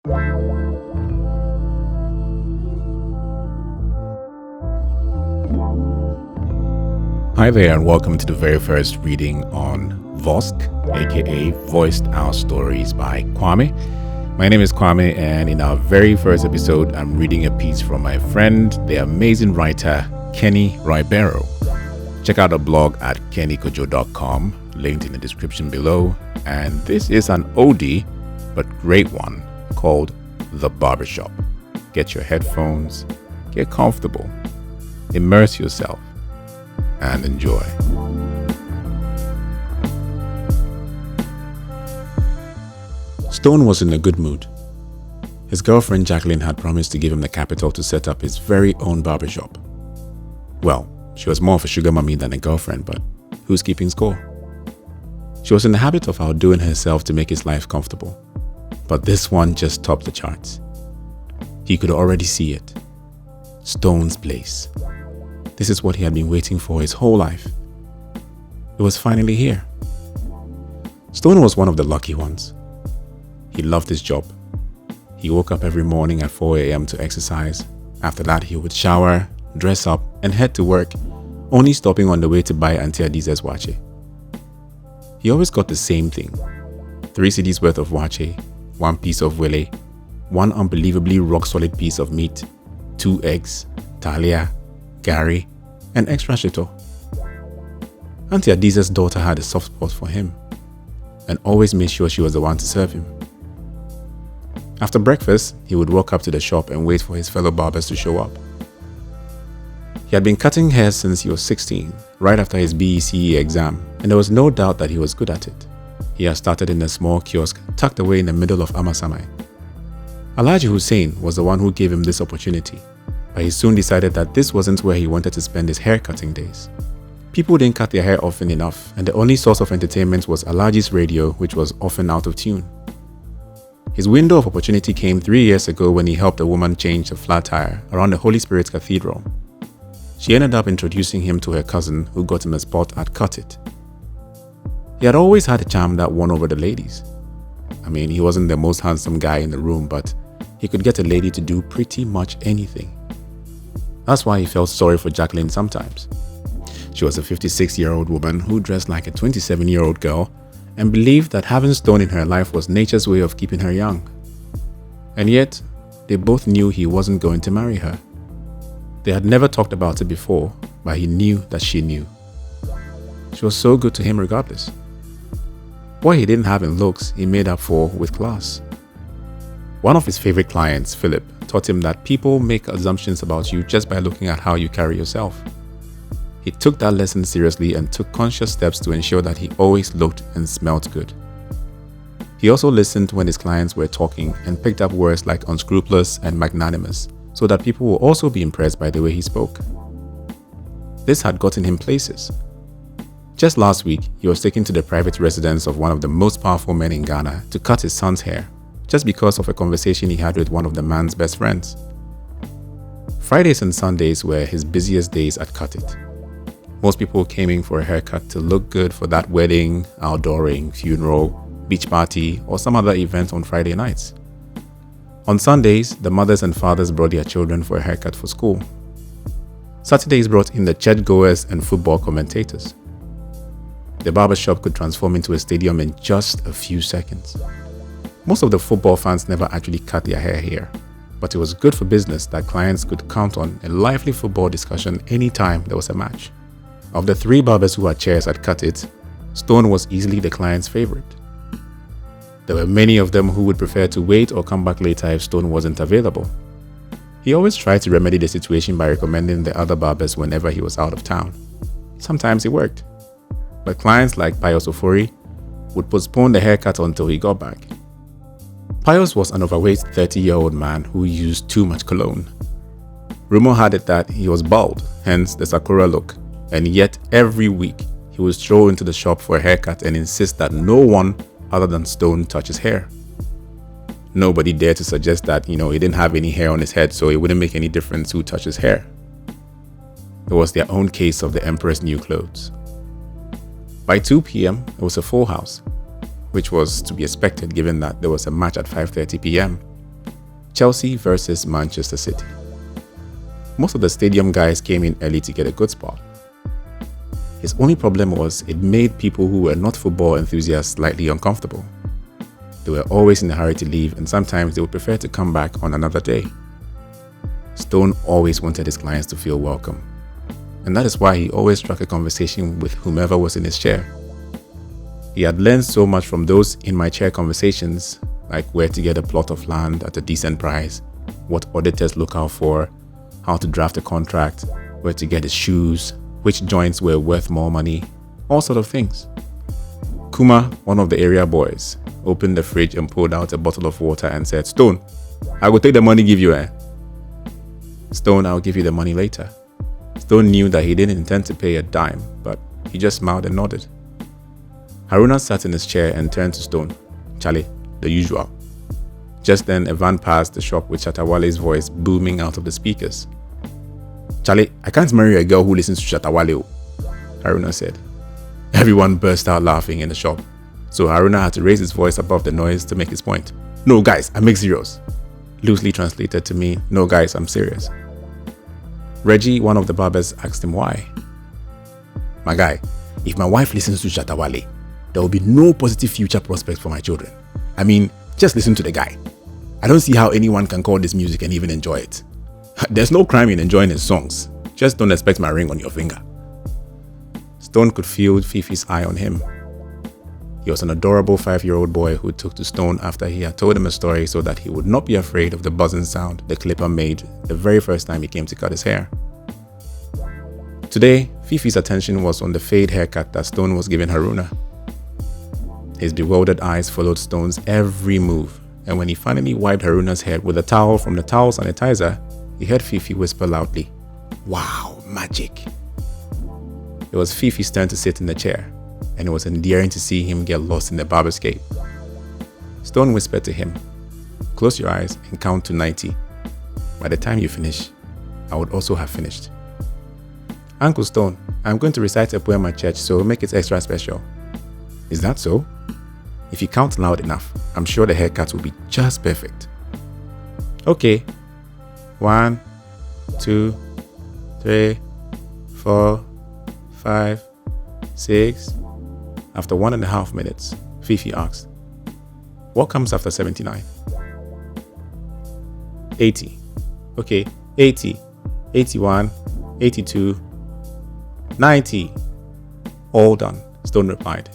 Hi there, and welcome to the very first reading on Vosk, aka Voiced Our Stories by Kwame. My name is Kwame, and in our very first episode, I'm reading a piece from my friend, the amazing writer Keni Ribeiro. Check out the blog at Kenikodjo.com, linked in the description below. And this is an oldie, but great one, called The Barbershop. Get your headphones, get comfortable, immerse yourself, and enjoy. Stone was in a good mood. His girlfriend Jacqueline had promised to give him the capital to set up his very own barbershop. Well, she was more of a sugar mummy than a girlfriend, but who's keeping score? She was in the habit of outdoing herself to make his life comfortable. But this one just topped the charts. He could already see it. Stone's place. This is what he had been waiting for his whole life. It was finally here. Stone was one of the lucky ones. He loved his job. He woke up every morning at 4 a.m. to exercise. After that, he would shower, dress up, and head to work, only stopping on the way to buy Auntie Adiza's wache. He always got the same thing. 3 cedis worth of wache, 1 piece of wele, 1 unbelievably rock-solid piece of meat, 2 eggs, talia, gari, and extra shito. Auntie Adiza's daughter had a soft spot for him and always made sure she was the one to serve him. After breakfast, he would walk up to the shop and wait for his fellow barbers to show up. He had been cutting hair since he was 16, right after his BECE exam, and there was no doubt that he was good at it. He had started in a small kiosk tucked away in the middle of Amasamai. Alhaji Hussein was the one who gave him this opportunity, but he soon decided that this wasn't where he wanted to spend his hair-cutting days. People didn't cut their hair often enough, and the only source of entertainment was Alhaji's radio, which was often out of tune. His window of opportunity came 3 years ago when he helped a woman change a flat tire around the Holy Spirit Cathedral. She ended up introducing him to her cousin, who got him a spot at Cut It. He had always had a charm that won over the ladies. I mean, he wasn't the most handsome guy in the room, but he could get a lady to do pretty much anything. That's why he felt sorry for Jacqueline sometimes. She was a 56-year-old woman who dressed like a 27-year-old girl and believed that having Stone in her life was nature's way of keeping her young. And yet, they both knew he wasn't going to marry her. They had never talked about it before, but he knew that she knew. She was so good to him regardless. What he didn't have in looks, he made up for with class. One of his favorite clients, Philip, taught him that people make assumptions about you just by looking at how you carry yourself. He took that lesson seriously and took conscious steps to ensure that he always looked and smelled good. He also listened when his clients were talking and picked up words like unscrupulous and magnanimous, so that people will also be impressed by the way he spoke. This had gotten him places. Just last week, he was taken to the private residence of one of the most powerful men in Ghana to cut his son's hair, just because of a conversation he had with one of the man's best friends. Fridays and Sundays were his busiest days at Cut It. Most people came in for a haircut to look good for that wedding, outdooring, funeral, beach party, or some other event on Friday nights. On Sundays, the mothers and fathers brought their children for a haircut for school. Saturdays brought in the churchgoers and football commentators. The barbershop could transform into a stadium in just a few seconds. Most of the football fans never actually cut their hair here, but it was good for business that clients could count on a lively football discussion anytime there was a match. Of the 3 barbers who had chairs at Cut It, Stone was easily the client's favorite. There were many of them who would prefer to wait or come back later if Stone wasn't available. He always tried to remedy the situation by recommending the other barbers whenever he was out of town. Sometimes it worked, but clients like Pius Ofori would postpone the haircut until he got back. Pius was an overweight 30-year-old man who used too much cologne. Rumor had it that he was bald, hence the Sakura look, and yet every week he would stroll into the shop for a haircut and insist that no one other than Stone touch his hair. Nobody dared to suggest that, he didn't have any hair on his head, so it wouldn't make any difference who touched his hair. It was their own case of the Emperor's new clothes. By 2 p.m., it was a full house, which was to be expected given that there was a match at 5:30 p.m. Chelsea versus Manchester City. Most of the stadium guys came in early to get a good spot. His only problem was it made people who were not football enthusiasts slightly uncomfortable. They were always in a hurry to leave, and sometimes they would prefer to come back on another day. Stone always wanted his clients to feel welcome, and that is why he always struck a conversation with whomever was in his chair. He had learned so much from those in my chair conversations, like where to get a plot of land at a decent price, what auditors look out for, how to draft a contract, where to get his shoes, which joints were worth more money, all sort of things. Kuma, one of the area boys, opened the fridge and pulled out a bottle of water and said, "Stone, I will take the money give you, eh?" "Stone, I'll give you the money later." Stone knew that he didn't intend to pay a dime, but he just smiled and nodded. Haruna sat in his chair and turned to Stone. "Charlie, the usual." Just then, a van passed the shop with Shatawale's voice booming out of the speakers. "Charlie, I can't marry a girl who listens to Shatawale," Haruna said. Everyone burst out laughing in the shop, so Haruna had to raise his voice above the noise to make his point. "No, guys, I'm being serious." Loosely translated to me, "No, guys, I'm serious." Reggie, one of the barbers, asked him why. "My guy, if my wife listens to Shatawale, there will be no positive future prospects for my children. I mean, just listen to the guy. I don't see how anyone can call this music and even enjoy it. There's no crime in enjoying his songs. Just don't expect my ring on your finger." Stone could feel Fifi's eye on him. He was an adorable 5-year-old boy who took to Stone after he had told him a story so that he would not be afraid of the buzzing sound the clipper made the very first time he came to cut his hair. Today, Fifi's attention was on the fade haircut that Stone was giving Haruna. His bewildered eyes followed Stone's every move, and when he finally wiped Haruna's head with a towel from the towel sanitizer, he heard Fifi whisper loudly, "Wow, magic." It was Fifi's turn to sit in the chair, and it was endearing to see him get lost in the barberscape. Stone whispered to him, "Close your eyes and count to 90. By the time you finish, I would also have finished." "Uncle Stone, I'm going to recite a poem at church, so make it extra special." "Is that so? If you count loud enough, I'm sure the haircut will be just perfect." "Okay. 1, 2, 3, 4, 5, 6. After 1.5 minutes, Fifi asked, "What comes after 79? 80. Okay, 80, 81, 82, 90. All done," Stone replied.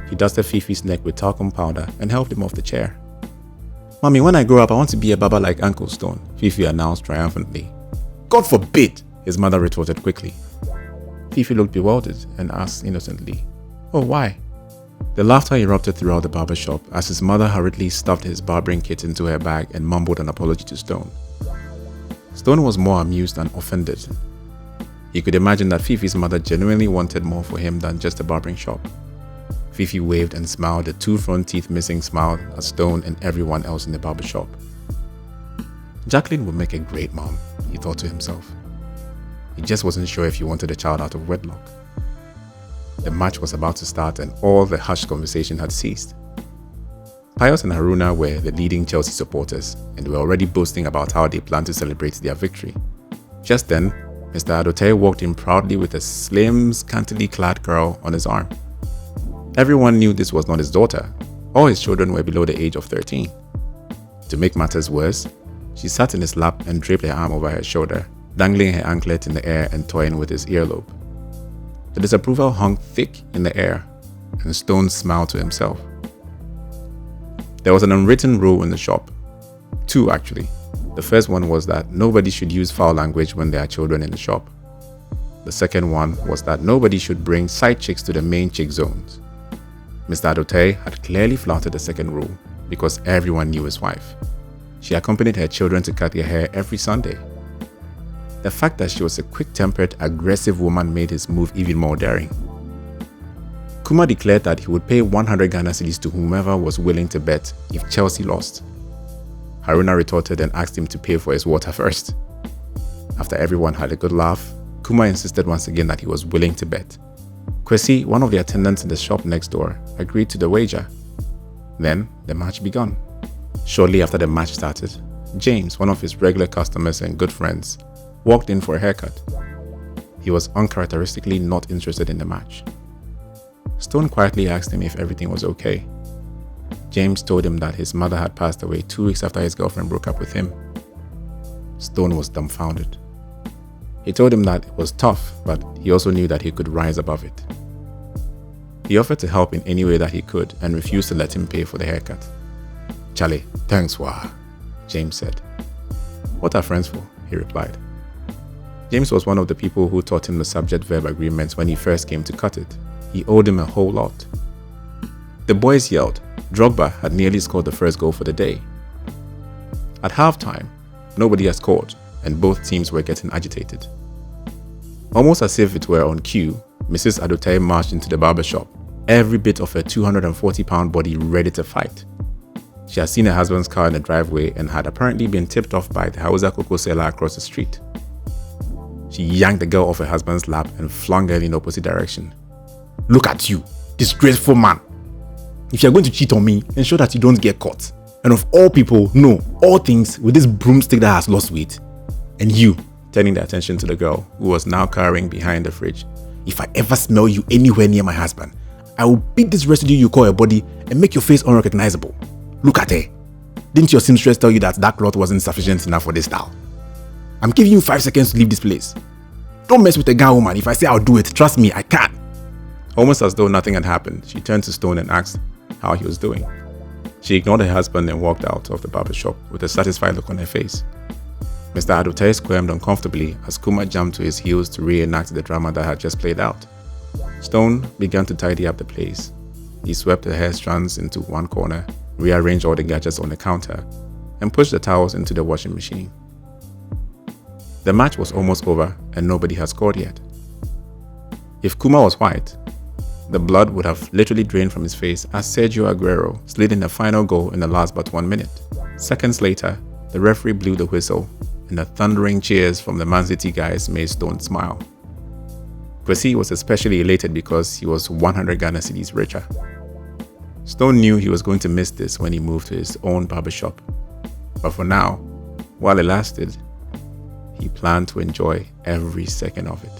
He dusted Fifi's neck with talcum powder and helped him off the chair. "Mommy, when I grow up, I want to be a barber like Uncle Stone," Fifi announced triumphantly. "God forbid," his mother retorted quickly. Fifi looked bewildered and asked innocently, "Oh, why?" The laughter erupted throughout the barber shop as his mother hurriedly stuffed his barbering kit into her bag and mumbled an apology to Stone. Stone was more amused than offended. He could imagine that Fifi's mother genuinely wanted more for him than just a barbering shop. Fifi waved and smiled, the 2 front teeth missing smile at Stone and everyone else in the barber shop. Jacqueline would make a great mom, he thought to himself. He just wasn't sure if he wanted a child out of wedlock. The match was about to start and all the hushed conversation had ceased. Pius and Haruna were the leading Chelsea supporters and were already boasting about how they planned to celebrate their victory. Just then, Mr. Adote walked in proudly with a slim, scantily clad girl on his arm. Everyone knew this was not his daughter. All his children were below the age of 13. To make matters worse, she sat in his lap and draped her arm over her shoulder, dangling her anklet in the air and toying with his earlobe. The disapproval hung thick in the air, and Stone smiled to himself. There was an unwritten rule in the shop. 2, actually. The first one was that nobody should use foul language when there are children in the shop. The second one was that nobody should bring side chicks to the main chick zones. Mr. Adote had clearly flouted the second rule because everyone knew his wife. She accompanied her children to cut their hair every Sunday. The fact that she was a quick-tempered, aggressive woman made his move even more daring. Kuma declared that he would pay 100 Ghana cedis to whomever was willing to bet if Chelsea lost. Haruna retorted and asked him to pay for his water first. After everyone had a good laugh, Kuma insisted once again that he was willing to bet. Kwesi, one of the attendants in the shop next door, agreed to the wager. Then the match began. Shortly after the match started, James, one of his regular customers and good friends, walked in for a haircut. He was uncharacteristically not interested in the match. Stone quietly asked him if everything was okay. James told him that his mother had passed away 2 weeks after his girlfriend broke up with him. Stone was dumbfounded. He told him that it was tough, but he also knew that he could rise above it. He offered to help in any way that he could and refused to let him pay for the haircut. "Charlie, thanks, wah," James said. "What are friends for?" he replied. James was one of the people who taught him the subject-verb agreements when he first came to cut it. He owed him a whole lot. The boys yelled. Drogba had nearly scored the first goal for the day. At halftime, nobody had scored, and both teams were getting agitated. Almost as if it were on cue, Mrs. Adotaye marched into the barber shop, every bit of her 240-pound body ready to fight. She had seen her husband's car in the driveway and had apparently been tipped off by the Hausa cocoa seller across the street. She yanked the girl off her husband's lap and flung her in the opposite direction. "Look at you, disgraceful man. If you're going to cheat on me, ensure that you don't get caught. And of all people, no, all things with this broomstick that has lost weight. And you," turning the attention to the girl, who was now cowering behind the fridge, "if I ever smell you anywhere near my husband, I will beat this residue you call your body and make your face unrecognizable. Look at her. Didn't your seamstress tell you that cloth wasn't sufficient enough for this style? I'm giving you 5 seconds to leave this place. Don't mess with a guy, woman. If I say I'll do it, trust me, I can." Almost as though nothing had happened, she turned to Stone and asked how he was doing. She ignored her husband and walked out of the barber shop with a satisfied look on her face. Mr. Adotaye squirmed uncomfortably as Kuma jumped to his heels to reenact the drama that had just played out. Stone began to tidy up the place. He swept the hair strands into one corner, rearranged all the gadgets on the counter, and pushed the towels into the washing machine. The match was almost over and nobody had scored yet. If Kuma was white, the blood would have literally drained from his face as Sergio Aguero slid in the final goal in the last but 1 minute. Seconds later, the referee blew the whistle, and the thundering cheers from the Man City guys made Stone smile. Kwesi was especially elated because he was 100 Ghana cedis richer. Stone knew he was going to miss this when he moved to his own barbershop. But for now, while it lasted, he planned to enjoy every second of it.